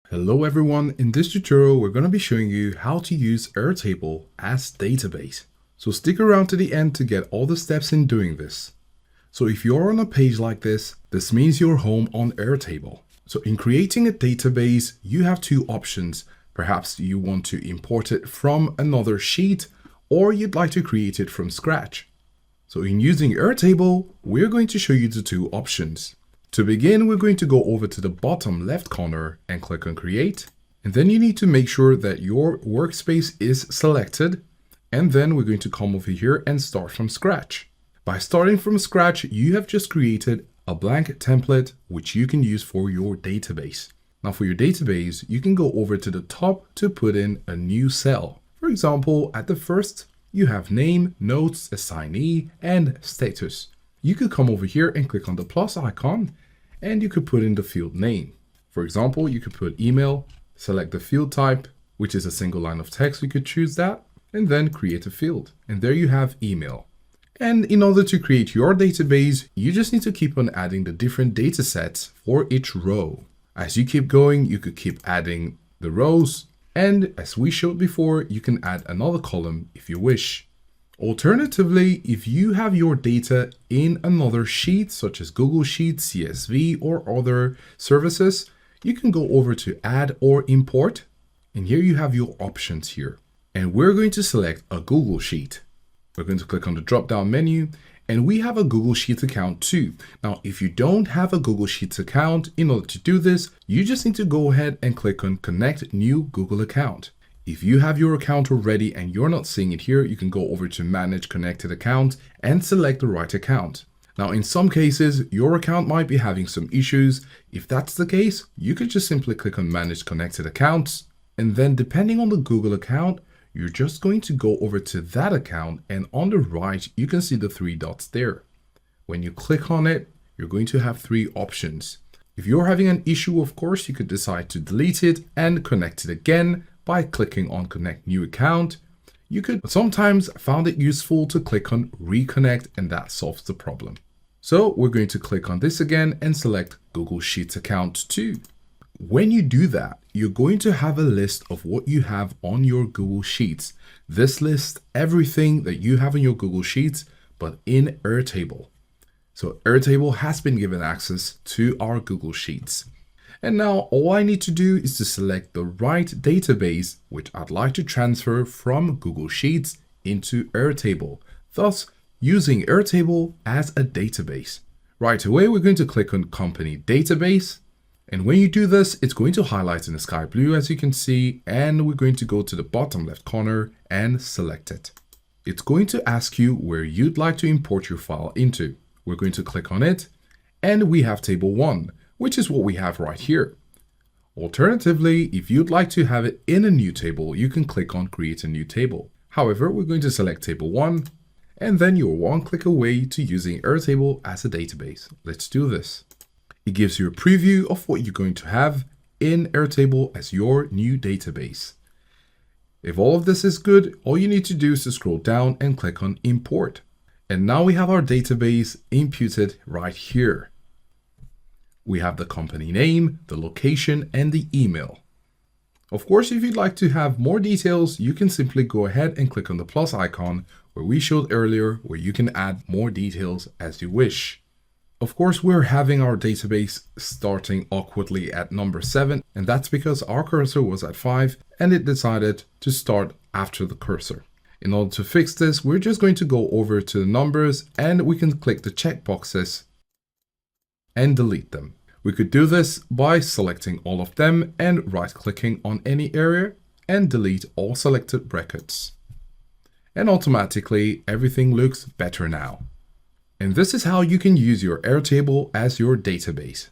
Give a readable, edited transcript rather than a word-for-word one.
Hello everyone, in this tutorial we're going to be showing you how to use Airtable as database. So stick around to the end to get all the steps in doing this. So if you're on a page like this means you're home on Airtable. So in creating a database, you have two options. Perhaps you want to import it from another sheet or you'd like to create it from scratch. So in using Airtable, we're going to show you the two options. To begin, we're going to go over to the bottom left corner and click on Create. And then you need to make sure that your workspace is selected. And then we're going to come over here and start from scratch. By starting from scratch, you have just created a blank template which you can use for your database. Now for your database, you can go over to the top to put in a new cell. For example, at the first, you have name, notes, assignee, and status. You could come over here and click on the plus icon and you could put in the field name. For example, you could put email, select the field type, which is a single line of text. You could choose that and then create a field. And there you have email. And in order to create your database, you just need to keep on adding the different data sets for each row. As you keep going, you could keep adding the rows. And as we showed before, you can add another column if you wish. Alternatively, if you have your data in another sheet, such as Google Sheets, CSV, or other services, you can go over to Add or Import. And here you have your options here. And we're going to select a Google Sheet. We're going to click on the drop-down menu, and we have a Google Sheets account too. Now, if you don't have a Google Sheets account, in order to do this, you just need to go ahead and click on Connect New Google Account. If you have your account already and you're not seeing it here, you can go over to Manage Connected Account and select the right account. Now, in some cases, your account might be having some issues. If that's the case, you could just simply click on Manage Connected Accounts. And then depending on the Google account, you're just going to go over to that account, and on the right, you can see the three dots there. When you click on it, you're going to have three options. If you're having an issue, of course, you could decide to delete it and connect it again by clicking on Connect New Account. You could sometimes find it useful to click on Reconnect, and that solves the problem. So we're going to click on this again and select Google Sheets account too. When you do that, you're going to have a list of what you have on your Google Sheets. This lists everything that you have in your Google Sheets, but in Airtable. So Airtable has been given access to our Google Sheets. And now all I need to do is to select the right database, which I'd like to transfer from Google Sheets into Airtable, thus using Airtable as a database. Right away, we're going to click on Company Database. And when you do this, it's going to highlight in the sky blue, as you can see, and we're going to go to the bottom left corner and select it. It's going to ask you where you'd like to import your file into. We're going to click on it, and we have table 1, which is what we have right here. Alternatively, if you'd like to have it in a new table, you can click on Create a New Table. However, we're going to select table 1, and then you're one click away to using Airtable as a database. Let's do this. It gives you a preview of what you're going to have in Airtable as your new database. If all of this is good, all you need to do is to scroll down and click on Import. And now we have our database imputed right here. We have the company name, the location, and the email. Of course, if you'd like to have more details, you can simply go ahead and click on the plus icon where we showed earlier, where you can add more details as you wish. Of course, we're having our database starting awkwardly at number 7, and that's because our cursor was at 5 and it decided to start after the cursor. In order to fix this, we're just going to go over to the numbers and we can click the checkboxes and delete them. We could do this by selecting all of them and right-clicking on any area and delete all selected brackets. And automatically, everything looks better now. And this is how you can use your Airtable as your database.